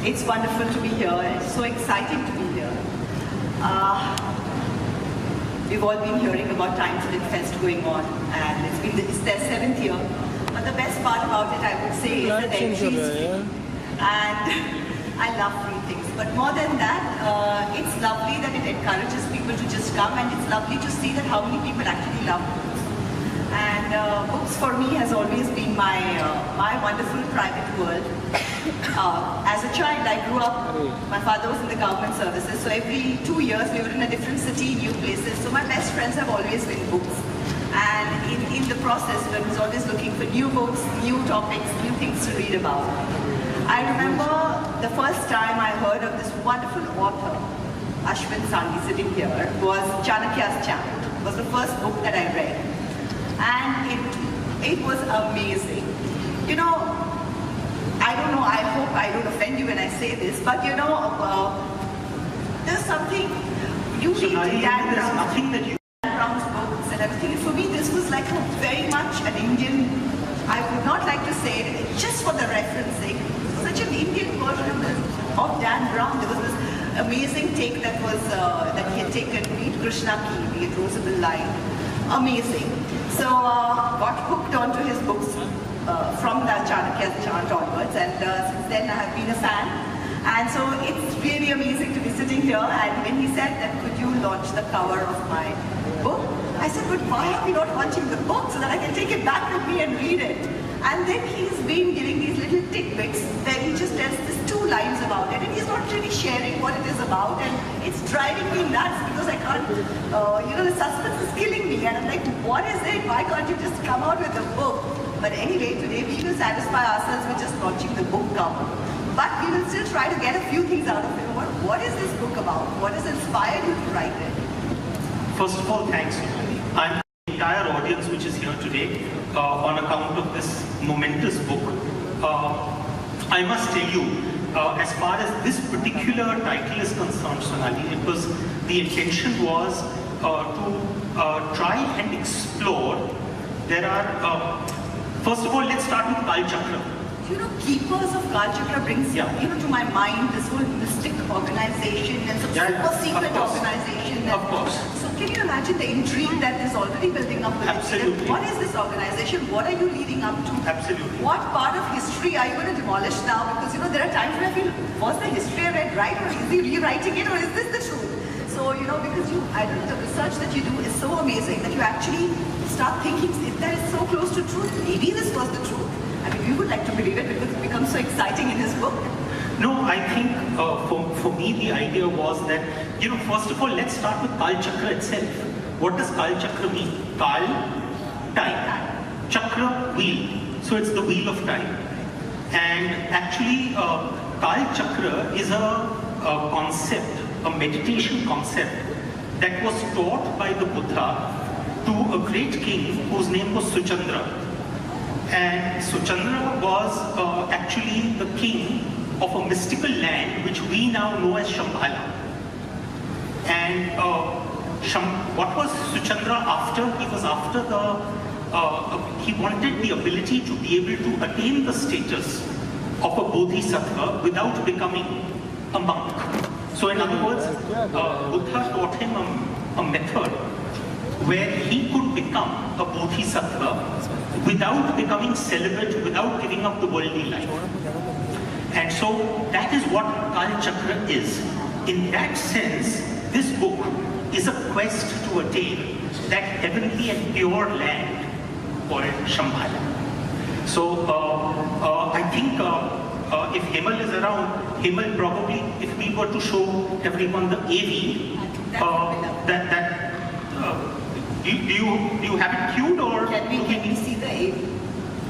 It's wonderful to be here, and it's so exciting to be here. We've all been hearing about Times Lit Fest going on, and it's their 7th year. But the best part about it, I would say, is that entry is free. And I love free things. But more than that, it's lovely that it encourages people to just come, and it's lovely to see that how many people actually love books. And books for me has always been my wonderful private world. As a child, I grew up, my father was in the government services, so every 2 years we were in a different city, new places. So my best friends have always been books. And in the process, I was always looking for new books, new topics, new things to read about. I remember the first time I heard of this wonderful author, Ashwin Sanghi, sitting here, was Chanakya's Chant. It was the first book that I read. And it was amazing. You know, I don't know, I hope I don't offend you when I say this, but you know, there's something, you read Dan Brown's books and everything. For me, this was like very much an Indian, I would not like to say it, just for the referencing, such an Indian version of Dan Brown. There was this amazing take that was, that he had taken, Meet Krishna Ki, the Rosable Line. Amazing. So got hooked onto his books from the Chanakya's Chant onwards, and since then I have been a fan. And so it's really amazing to be sitting here, and when he said that could you launch the cover of my book, I said, but why are we not launching the book so that I can take it back with me and read it? And then he's been giving these little tidbits where he just tells these 2 lines about it, and he's not really sharing what it is about, and it's driving me nuts because I can't, you know, the suspense is killing me, and I'm like, what is it? Why can't you just come out with a book? But anyway, today we will satisfy ourselves with just launching the book cover. But we will still try to get a few things out of it. What is this book about? What has inspired you to write it? First of all, thanks, Sonali. I'm the entire audience which is here today on account of this momentous book. I must tell you, as far as this particular title is concerned, Sonali, the intention was to try and explore. There are, first of all, let's start with Kalachakra'Part. You know, Keepers of Kalachakra'Part brings you know, to my mind this whole mystic organization and some super secret organization. Of course. So can you imagine the intrigue that is already building up with Absolutely. it? What is this organization? What are you leading up to? Absolutely. What part of history are you going to demolish now? Because you know, there are times where I feel, was the history I read right, or is he rewriting it, or is this the truth? So, you know, because I don't know, the research that you do is so amazing that you actually start thinking, if that is so close to truth, maybe this was the truth. I mean, we would like to believe it because it becomes so exciting in his book. No, I think for me the idea was that, you know, first of all, let's start with Kalachakra itself. What does Kalachakra mean? Kal, time. Chakra, wheel. So it's the wheel of time. And actually, Kalachakra is a concept, a meditation concept that was taught by the Buddha to a great king whose name was Suchandra. And Suchandra was actually the king of a mystical land which we now know as Shambhala. And what was Suchandra after? He was after he wanted the ability to be able to attain the status of a bodhisattva without becoming a monk. So in other words, Buddha taught him a method where he could become a bodhisattva without becoming celibate, without giving up the worldly life. And so that is what Kalachakra is. In that sense, this book is a quest to attain that heavenly and pure land called Shambhala. So I think if Himal is around, Himal probably, if we were to show everyone the AV, do you have it queued, or can we see the AV?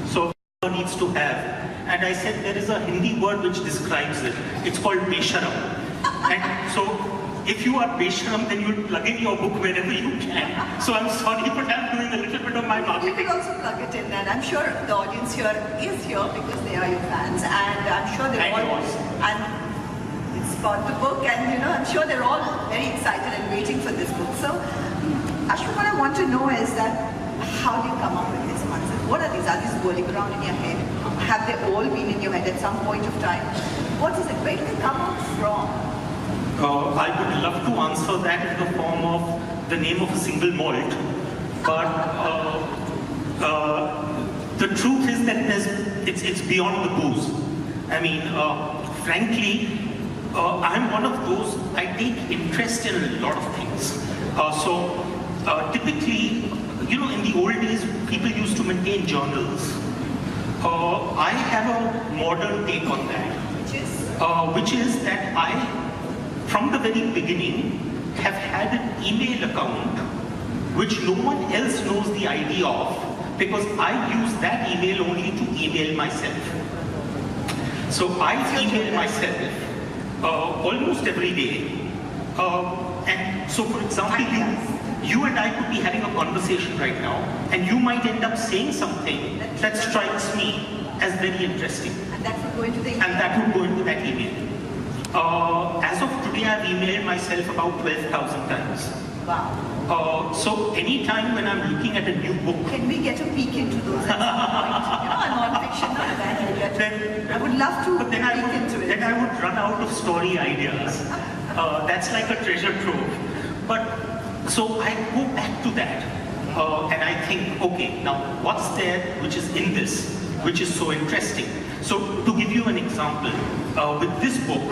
So needs to have. And I said there is a Hindi word which describes it. It's called Besharam. And so if you are Besharam, then you plug in your book wherever you can. So I'm sorry, but I'm doing a little bit of my marketing. You can also plug it in, and I'm sure the audience here is here because they are your fans, and I'm sure they're all, and it's about the book, and you know, I'm sure they're all very excited and waiting for this book. So Ashwin, what I want to know is that how do you come up with these ones? What are these? Are these whirling around in your head? Have they all been in your head at some point of time? What is it? Where do they come out from? I would love to answer that in the form of the name of a single malt, but the truth is that it's beyond the booze. I mean, frankly, I'm one of those, I take interest in a lot of things. Typically, you know, in the old days, people used to maintain journals. I have a modern take on that, which is that I, from the very beginning, have had an email account which no one else knows the ID of, because I use that email only to email myself. So I email myself almost every day. And so, for example, you and I could be having a conversation right now, and you might end up saying something that strikes me as very interesting. And that would go into the email. And that would go into that email. As of today, I've emailed myself about 12,000 times. Wow. So anytime when I'm looking at a new book... Can we get a peek into those at some point? You know, a non-fiction, not a bad. I would love to but then peek into it. Then I would run out of story ideas. That's like a treasure trove. But so I go back to that, and I think, okay, now what's there which is in this, which is so interesting? So to give you an example, with this book,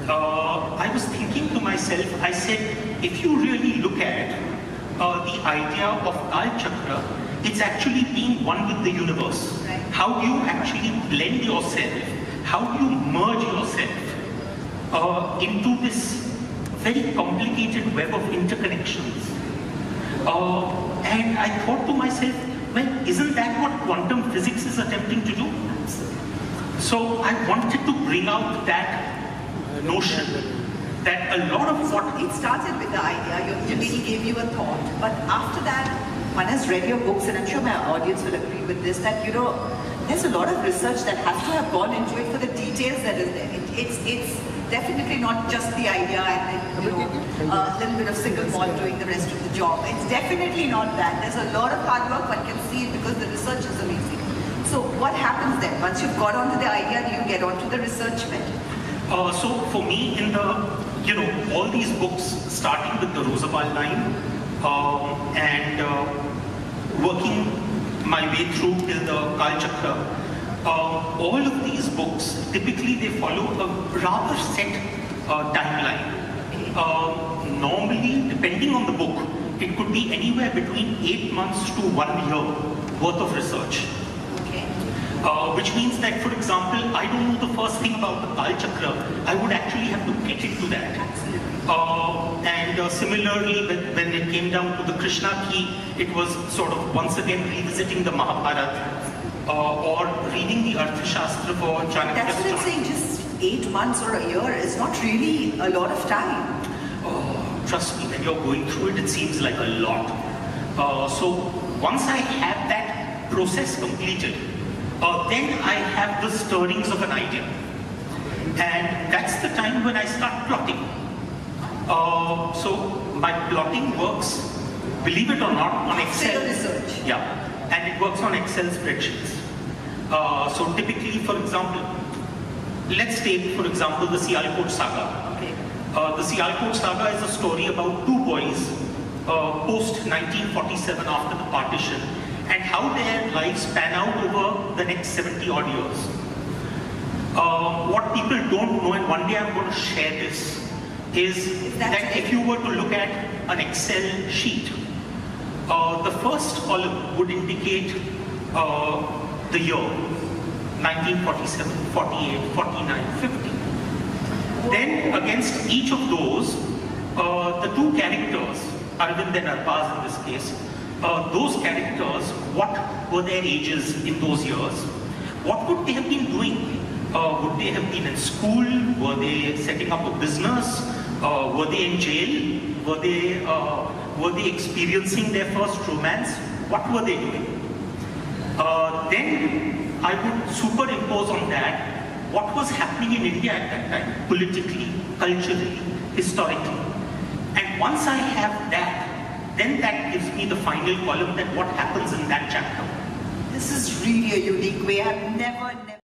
I was thinking to myself, I said, if you really look at the idea of Kalachakra, it's actually being one with the universe. Right. How do you actually blend yourself? How do you merge yourself into this very complicated web of interconnections? And I thought to myself, well, isn't that what quantum physics is attempting to do? So I wanted to bring out that notion that a lot of what... It started with the idea, your lady gave you a thought, but after that, one has read your books, and I'm sure my audience will agree with this, that, you know, there's a lot of research that has to have gone into it for the details that is there. It's definitely not just the idea and then, you know, a little bit of single malt doing the rest of the job. It's definitely not that. There's a lot of hard work, one can see it because the research is amazing. So what happens then? Once you've got onto the idea, do you get onto the research bit? So for me, in the, you know, all these books, starting with the Roosevelt line and working my way through till the Kalachakra, all of these books, typically they follow a rather set timeline. Normally, depending on the book, it could be anywhere between 8 months to 1 year worth of research. Which means that, for example, I don't know the first thing about the Kalachakra, I would actually have to get into that. And similarly, when it came down to the Krishna key, it was sort of once again revisiting the Mahabharata or reading the Arthashastra for Chanakya. That's what I'm saying, just 8 months or a year is not really a lot of time. Trust me, when you're going through it, it seems like a lot. So once I have that process completed, then I have the stirrings of an idea. And that's the time when I start plotting. So my plotting works, believe it or not, on Excel. Research. Yeah, and it works on Excel spreadsheets. So typically, for example, let's take, for example, the Sialkot saga. Okay. The Sialkot saga is a story about two boys post-1947 after the partition, and how their lives pan out over the next 70 odd years. What people don't know, and one day I'm going to share this, is that if you were to look at an Excel sheet, the first column would indicate the year, 1947, 48, 49, 50. Then against each of those, the two characters, Arvind and Arbaz in this case, those characters, what were their ages in those years? What would they have been doing? Would they have been in school? Were they setting up a business? Were they in jail? Were they experiencing their first romance? What were they doing? Then I would superimpose on that what was happening in India at that time, politically, culturally, historically. And once I have that, then that gives me the final column that what happens in that chapter. This is really a unique way. I've never